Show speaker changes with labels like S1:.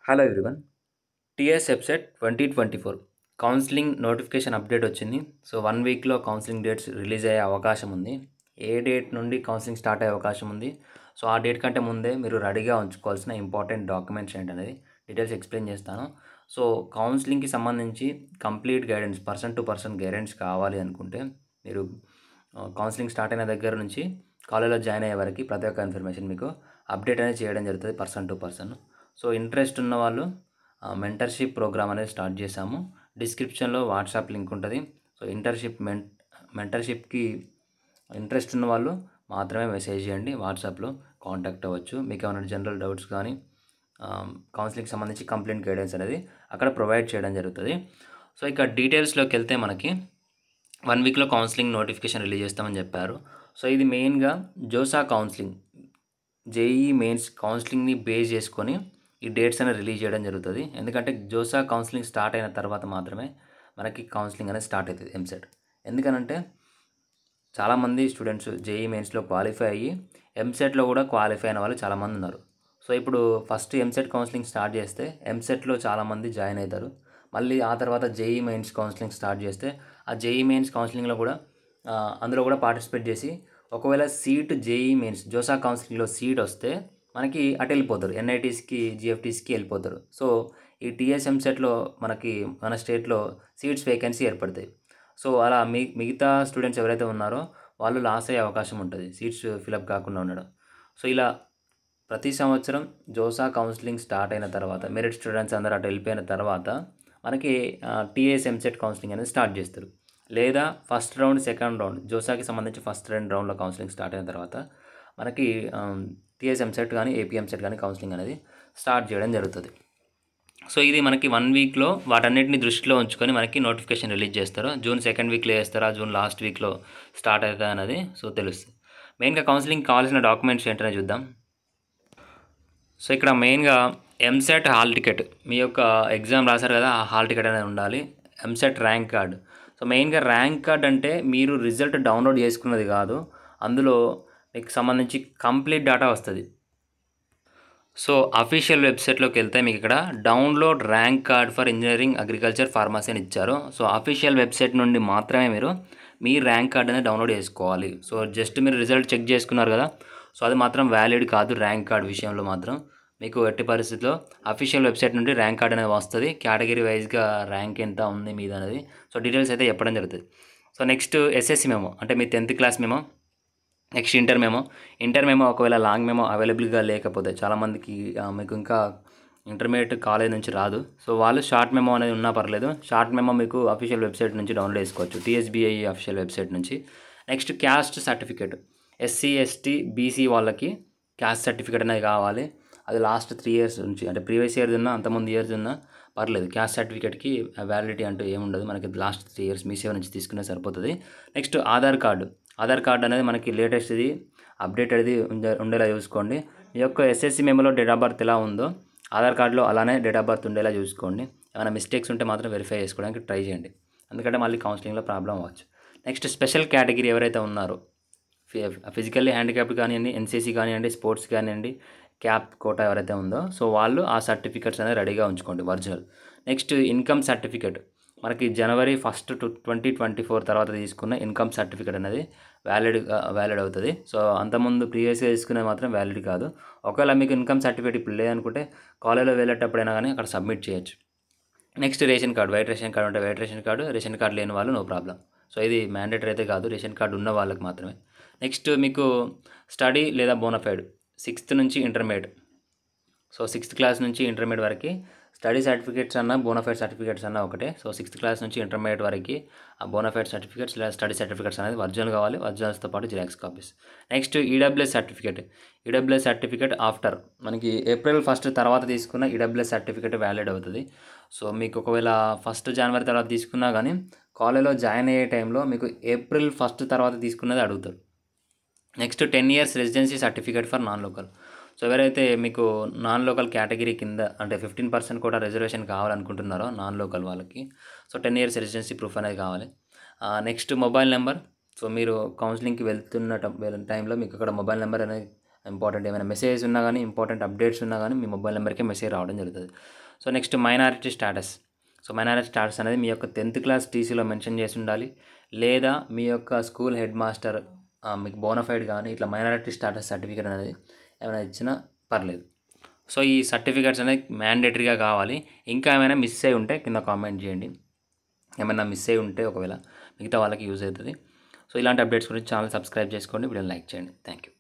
S1: Hello everyone. TS website 2024 counselling notification update వచ్చింది. So 1 వీక్లో counselling dates release అయ్యే అవకాశం ఉంది. ఏ డేట్ నుండి కౌన్సిలింగ్ స్టార్ట్ అయ్యే అవకాశం ఉంది, సో ఆ డేట్ కంటే ముందే మీరు రెడీగా ఉంచుకోవాల్సిన ఇంపార్టెంట్ డాక్యుమెంట్స్ ఏంటనేది డీటెయిల్స్ ఎక్స్ప్లెయిన్ చేస్తాను. సో కౌన్సిలింగ్కి సంబంధించి complete guidance, person to person guidance కావాలి అనుకుంటే మీరు కౌన్సిలింగ్ స్టార్ట్ అయిన దగ్గర నుంచి కాలేజ్లో జాయిన్ అయ్యే వరకు ప్రతి ఒక్క ఇన్ఫర్మేషన్ మీకు అప్డేట్ అనేది చేయడం జరుగుతుంది person to person. So interest ఉన్న వాళ్ళు మెంటర్షిప్ ప్రోగ్రామ్ అనేది స్టార్ట్ చేశాము. డిస్క్రిప్షన్లో వాట్సాప్ లింక్ ఉంటుంది. సో మెంటర్షిప్కి ఇంట్రెస్ట్ ఉన్న వాళ్ళు మాత్రమే మెసేజ్ చేయండి, వాట్సాప్లో కాంటాక్ట్ అవ్వచ్చు. మీకు ఏమైనా జనరల్ డౌట్స్ కానీ కౌన్సిలింగ్కి సంబంధించి కంప్లీట్ గైడెన్స్ అనేది అక్కడ ప్రొవైడ్ చేయడం జరుగుతుంది. సో ఇక డీటెయిల్స్లోకి వెళ్తే మనకి 1 వీక్లో కౌన్సిలింగ్ నోటిఫికేషన్ రిలీజ్ చేస్తామని చెప్పారు. సో ఇది మెయిన్గా జోసా కౌన్సిలింగ్, జేఈఈ మెయిన్స్ కౌన్సిలింగ్ని బేస్ చేసుకొని ఈ డేట్స్ అనేది రిలీజ్ చేయడం జరుగుతుంది. ఎందుకంటే జోసా కౌన్సిలింగ్ స్టార్ట్ అయిన తర్వాత మాత్రమే మనకి కౌన్సిలింగ్ అనేది స్టార్ట్ అవుతుంది ఎంసెట్. ఎందుకనంటే చాలామంది స్టూడెంట్స్ జేఈఈ మెయిన్స్లో క్వాలిఫై అయ్యి ఎంసెట్లో కూడా క్వాలిఫై అయిన వాళ్ళు చాలామంది ఉన్నారు. సో ఇప్పుడు ఫస్ట్ ఎంసెట్ కౌన్సిలింగ్ స్టార్ట్ చేస్తే ఎంసెట్లో చాలామంది జాయిన్ అవుతారు. మళ్ళీ ఆ తర్వాత జేఈఈ మెయిన్స్ కౌన్సిలింగ్ స్టార్ట్ చేస్తే ఆ జేఈఈ మెయిన్స్ కౌన్సిలింగ్లో కూడా అందులో కూడా పార్టిసిపేట్ చేసి ఒకవేళ సీట్ జేఈఈ మెయిన్స్ జోసా కౌన్సిలింగ్లో సీట్ వస్తే మనకి అటు వెళ్ళిపోతారు, ఎన్ఐటీస్కి జిఎఫ్టీస్కి వెళ్ళిపోతారు. సో ఈ టీఎస్ ఎంసెట్లో మనకి మన స్టేట్లో సీట్స్ వేకెన్సీ ఏర్పడతాయి. సో అలా మిగతా స్టూడెంట్స్ ఎవరైతే ఉన్నారో వాళ్ళు లాస్ అయ్యే అవకాశం ఉంటుంది, సీట్స్ ఫిలప్ కాకుండా ఉండడం. సో ఇలా ప్రతి సంవత్సరం జోసా కౌన్సిలింగ్ స్టార్ట్ అయిన తర్వాత మెరిట్ స్టూడెంట్స్ అందరూ అటు వెళ్ళిపోయిన తర్వాత మనకి టీఎస్ ఎంసెట్ కౌన్సిలింగ్ అనేది స్టార్ట్ చేస్తారు. లేదా ఫస్ట్ రౌండ్, సెకండ్ రౌండ్, జోసాకి సంబంధించి ఫస్ట్ 2 రౌండ్లో కౌన్సిలింగ్ స్టార్ట్ అయిన తర్వాత మనకి టీఎస్ ఎంసెట్ కానీ ఏపీ ఎంసెట్ కానీ కౌన్సిలింగ్ అనేది స్టార్ట్ చేయడం జరుగుతుంది. సో ఇది మనకి 1 వీక్లో వాటన్నిటిని దృష్టిలో ఉంచుకొని మనకి నోటిఫికేషన్ రిలీజ్ చేస్తారు. జూన్ సెకండ్ వీక్లో చేస్తారా, జూన్ లాస్ట్ వీక్లో స్టార్ట్ అవుతుందా అనేది సో తెలుస్తుంది. మెయిన్గా కౌన్సిలింగ్ కావాల్సిన డాక్యుమెంట్స్ ఏంటనే చూద్దాం. సో ఇక్కడ మెయిన్గా ఎంసెట్ హాల్ టికెట్, మీ యొక్క ఎగ్జామ్ రాశారు కదా, ఆ హాల్ టికెట్ అనేది ఉండాలి. EAMCET rank card. సో మెయిన్గా ర్యాంక్ కార్డ్ అంటే మీరు రిజల్ట్ డౌన్లోడ్ చేసుకున్నది కాదు, అందులో మీకు సంబంధించి కంప్లీట్ డేటా వస్తుంది. సో అఫీషియల్ వెబ్సైట్లోకి వెళ్తే మీకు ఇక్కడ download rank card for engineering, agriculture, pharmacy అని ఇచ్చారు. సో అఫీషియల్ వెబ్సైట్ నుండి మాత్రమే మీరు మీ ర్యాంక్ కార్డ్ అనేది డౌన్లోడ్ చేసుకోవాలి. సో జస్ట్ మీరు రిజల్ట్ చెక్ చేసుకున్నారు కదా, సో అది మాత్రం వ్యాలిడ్ కాదు. ర్యాంక్ కార్డ్ విషయంలో మాత్రం మీకు ఎట్టి పరిస్థితిలో అఫీషియల్ వెబ్సైట్ నుండి ర్యాంక్ కార్డ్ అనేది వస్తుంది. కేటగిరీ వైజ్గా ర్యాంక్ ఎంత ఉంది మీద అనేది సో డీటెయిల్స్ అయితే చెప్పడం జరుగుతుంది. సో నెక్స్ట్ ఎస్ఎస్సి మెమో, అంటే మీ 10th class memo. Next inter memo ఒకవేళ లాంగ్ మెమో అవైలబుల్గా లేకపోతే చాలామందికి మీకు ఇంకా ఇంటర్మీడియట్ కాలేజ్ నుంచి రాదు. సో వాళ్ళు షార్ట్ మెమో అనేది ఉన్నా పర్లేదు, షార్ట్ మెమో మీకు అఫీషియల్ వెబ్సైట్ నుంచి డౌన్లోడ్ చేసుకోవచ్చు, టీఎస్బీఐ అఫీషియల్ వెబ్సైట్ నుంచి. Next caste certificate, SC ST BC వాళ్ళకి క్యాస్ట్ సర్టిఫికేట్ అనేది కావాలి. అది లాస్ట్ 3 years నుంచి, అంటే ప్రీవియస్ ఇయర్స్ ఉన్నా అంతకుముందు ఇయర్స్ ఉన్నా పర్లేదు. క్యాస్ట్ సర్టిఫికేట్కి వ్యాలిడిటీ అంటూ ఏముండదు, మనకి లాస్ట్ 3 years మీ సేవ నుంచి తీసుకునే సరిపోతుంది. నెక్స్ట్ ఆధార్ కార్డు అనేది మనకి లేటెస్ట్ది అప్డేట్ అనేది ఉండేలా చూసుకోండి. మీ యొక్క ఎస్ఎస్సి మెమోలో డేట్ ఆఫ్ బర్త్ ఎలా ఉందో ఆధార్ కార్డులో అలానే డేట్ ఆఫ్ బర్త్ ఉండేలా చూసుకోండి. ఏమైనా మిస్టేక్స్ ఉంటే మాత్రం వెరిఫై చేసుకోవడానికి ట్రై చేయండి, ఎందుకంటే మళ్ళీ కౌన్సిలింగ్లో ప్రాబ్లం అవ్వచ్చు. నెక్స్ట్ స్పెషల్ కేటగిరీ ఎవరైతే ఉన్నారో, ఫిజికల్లీ హ్యాండిక్యాప్డ్ కానివ్వండి, ఎన్సీసీ కానివ్వండి, స్పోర్ట్స్ కానివ్వండి, క్యాప్ కోటా ఎవరైతే ఉందో సో వాళ్ళు ఆ సర్టిఫికెట్స్ అనేది రెడీగా ఉంచుకోండి, ఒరిజినల్. నెక్స్ట్ ఇన్కమ్ సర్టిఫికేట్, మనకి January 1, 2024 తర్వాత తీసుకున్న ఇన్కమ్ సర్టిఫికేట్ అనేది వ్యాలిడ్ అవుతుంది. సో అంతకుముందు ప్రీవియస్గా తీసుకునేది మాత్రం వ్యాలిడ్ కాదు. ఒకవేళ మీకు ఇన్కమ్ సర్టిఫికేట్ ఇప్పుడు లేదనుకుంటే కాలేజ్లో వెళ్ళేటప్పుడైనా కానీ అక్కడ సబ్మిట్ చేయొచ్చు. Next ration card, white ration card ఉంటే white ration card, ration card లేని వాళ్ళు నో ప్రాబ్లం. సో ఇది మ్యాండేటరీ అయితే కాదు, రేషన్ కార్డు ఉన్న వాళ్ళకి మాత్రమే. నెక్స్ట్ మీకు స్టడీ లేదా బోనఫైడ్ 6th నుంచి ఇంటర్మీడియట్, సో 6th క్లాస్ నుంచి ఇంటర్మీడియట్ వరకు స్టడీ సర్టిఫికేట్స్ అన్న బోనఫైడ్ సర్టిఫికేట్స్ అన్న ఒకటే. సో 6th క్లాస్ నుంచి ఇంటర్మీడియట్ వరకు ఆ బోనఫైడ్ సర్టిఫికేట్స్ లేదా స్టడీ సర్టిఫికేట్స్ అనేది ఒరిజినల్ కావాలి, ఒరిజినల్స్తో పాటు xerox copies. Next EWS certificate after మనకి April 1 తర్వాత తీసుకున్న ఈడబ్ల్యూఎస్ సర్టిఫికేట్ వ్యాలిడ్ అవుతుంది. సో మీకు ఒకవేళ 1 January తర్వాత తీసుకున్నా కానీ కాలేజ్లో జాయిన్ అయ్యే టైంలో మీకు April 1 తర్వాత తీసుకున్నది అడుగుతారు. Next 10 years residency certificate for non local. So ఎవరైతే మీకు నాన్ లోకల్ కేటగిరీ కింద అంటే 15% కూడా రిజర్వేషన్ కావాలనుకుంటున్నారో నాన్ లోకల్ వాళ్ళకి సో 10 years రెసిడెన్సీ ప్రూఫ్ అనేది కావాలి. Next mobile number. సో మీరు కౌన్సిలింగ్కి వెళ్తున్న టైంలో మీకు అక్కడ మొబైల్ నెంబర్ అనేది ఇంపార్టెంట్ ఏమైనా మెసేజ్ ఉన్నా కానీ, ఇంపార్టెంట్ అప్డేట్స్ ఉన్నా కానీ మీ మొబైల్ నెంబర్కే మెసేజ్ రావడం జరుగుతుంది. So next minority status. So minority status అనేది మీ యొక్క 10th క్లాస్ టీసీలో మెన్షన్ చేసి ఉండాలి, లేదా మీ యొక్క స్కూల్ హెడ్ మాస్టర్ మీకు బోనఫైడ్ కానీ ఇట్లా మైనారిటీ స్టాటస్ సర్టిఫికేట్ అనేది ఏమైనా ఇచ్చినా పర్లేదు. సో ఈ సర్టిఫికేట్స్ అనేది మ్యాండేటరీగా కావాలి. ఇంకా ఏమైనా మిస్ అయి ఉంటే కింద కామెంట్ చేయండి. ఏమైనా మిస్ అయి ఉంటే ఒకవేళ మిగతా వాళ్ళకి యూజ్ అవుతుంది. సో ఇలాంటి అప్డేట్స్ గురించి ఛానల్ సబ్స్క్రైబ్ చేసుకోండి, వీడియోని లైక్ చేయండి. Thank you.